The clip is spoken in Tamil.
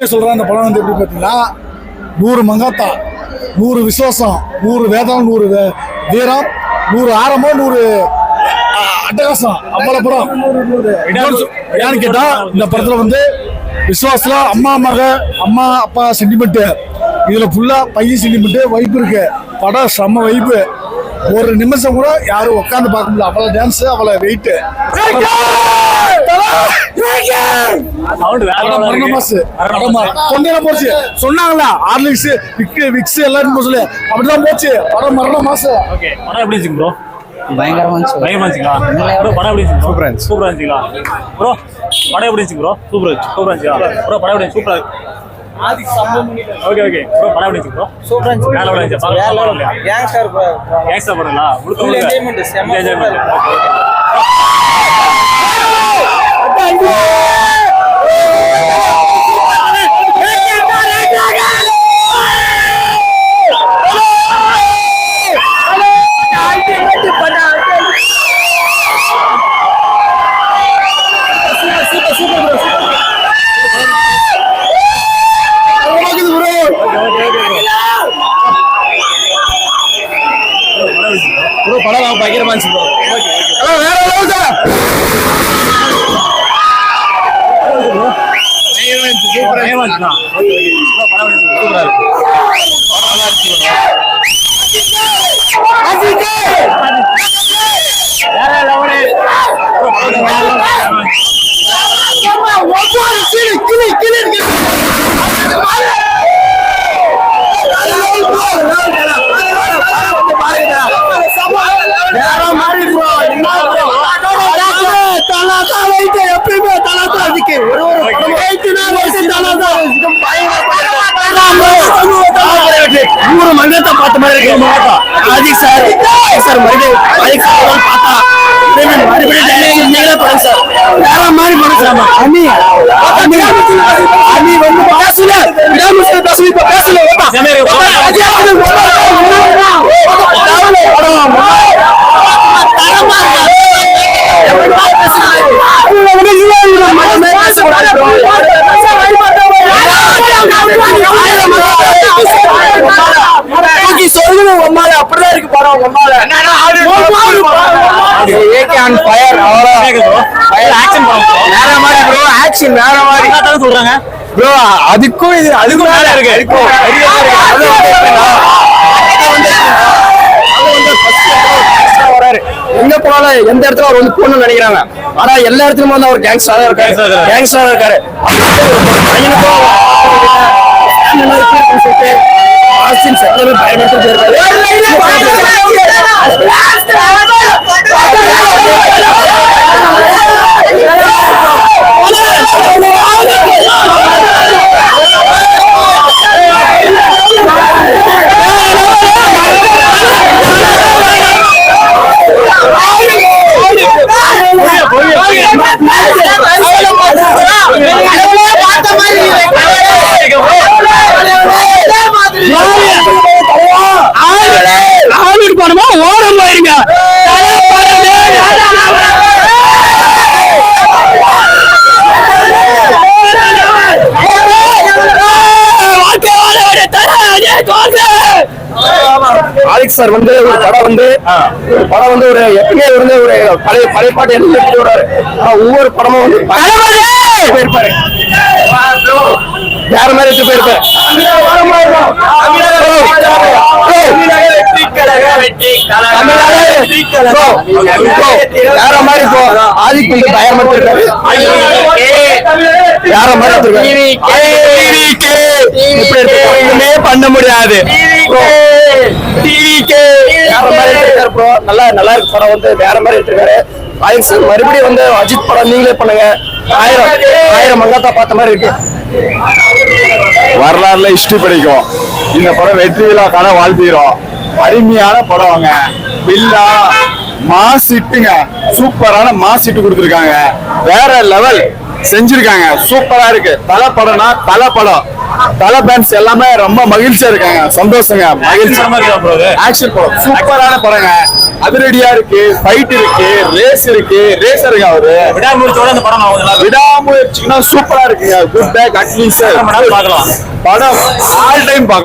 சொல்றேன். அந்த படம் வந்து எப்படி பார்த்தீங்கன்னா 100 மங்காத்தா, 100 விசுவாசம், 100 வேதம், 100 வீரம், 100 ஆரம்பம், 100 அட்டகாசம். அவ்வளவு படம் ஏன்னு கேட்டா இந்த படத்துல வந்து விசுவாசத்துல அம்மா அப்பா சென்டிமெண்ட், இதுல ஃபுல்லா பையன் சென்டிமெண்ட், வைப்பு இருக்கு. படம் செம்ம வைப்பு. ஒரு நிமிஷம் கூட யாரும் உட்காந்து பார்க்க முடியல. அவ்வளவு டான்ஸ், அவ்வளவு வெயிட். சொன்னாங்களா ஆர்லிக்ஸ் விக்ஸ் எல்லாரும் போச்சு, அப்படிதான் போச்சு. படம் மரண மாசு. படம் எப்படி இருந்துச்சு ப்ரோ? பயங்கரமா இருந்துச்சுங்களா ப்ரோ? படம் எப்படி இருந்துச்சு? சூப்பரா இருந்துச்சுங்களா ப்ரோ? படம் எப்படி இருந்துச்சு ப்ரோ? சூப்பரா இருந்துச்சுங்களா ப்ரோ? படம் எப்படி சூப்பரா ஓகே ப்ரோ. படம் எப்படி ப்ரோ? சூப்பரா இருந்துச்சு. வேற லெவல்ல இருந்துச்சு. வேற லெவல்ல கேங்ஸ்டர் படங்களா? முழுக்க என்ஜாய்மென்ட். படம் பயங்கரமா இருந்துச்சு ப்ரோ. மன்னத்தை பார்த்த மாதிரி இருக்கு. ஆதிக் சார் மறுபடியும் ஆதிக் சார் பார்த்தா மறுபடியும் சார் வேற மாதிரி படம் சார். அமி வந்து பேசல, பேசல அப்படிதான் இருக்கு படம். சொல்றாங்க ப்ரோ. அதுக்கும் மேல இருக்கு. எங்க போனாலும் எந்த இடத்துல அவர் வந்து போகணும்னு நினைக்கிறாங்க. ஆனா எல்லா இடத்துலயும் வந்து அவர் கேங்ஸ்டரா இருக்காரு. படமா ஓரம் போயிருங்க. ஆதிக் சார் வந்து ஒரு படம் வந்து ஒரு எப்பவுமே வந்து ஒரு பழைய பாட்டு எழுதி விடுறாரு. ஒவ்வொரு படமும் வந்து போயிருப்பாரு. வேற மாதிரி எடுத்து போயிருப்பாரு. வேற மாதிரி இப்போ ஆதிக் வந்து பயன்படுத்திருக்காரு. வேற மாதிரி பண்ண முடியாது. நல்லா இருக்கு படம் வந்து வேற மாதிரி எடுத்திருக்காரு ஆதிக் சார். மறுபடியும் வந்து அஜித் படம் நீங்களே பண்ணுங்க. 1000 மங்காத்தா பார்த்த மாதிரி இருக்கு. வரலாறுல ஹிஸ்டரி படிக்கும். இந்த படம் வெற்றி விழாக்கான வாழ்த்துகிறோம். அருமையான படம்ங்க. வில்லா மாசிட்டுங்க, சூப்பரான மாசிட்டு கொடுத்துருக்காங்க. வேற லெவல் செஞ்சிருக்காங்க. சூப்பரா இருக்கு. தலை படம்னா தலை பேன்ஸ் எல்லாமே ரொம்ப மகிழ்ச்சியா இருக்காங்க. சந்தோஷங்க, மகிழ்ச்சி. ஆக்ஷன் படம் சூப்பரான படங்க. அதிரடியா இருக்கு, ஃபைட் இருக்கு, ரேஸ் இருக்கு, ரேசருங்க அவரு. விடாமுயற்சியோட அந்த படம் நான் விடாமுயற்சிக்குன்னா சூப்பரா இருக்குங்க. குட் பேக் அட்லீஸ்ட் பார்க்கலாம். படம் ஆல் டைம் பார்க்கலாம்.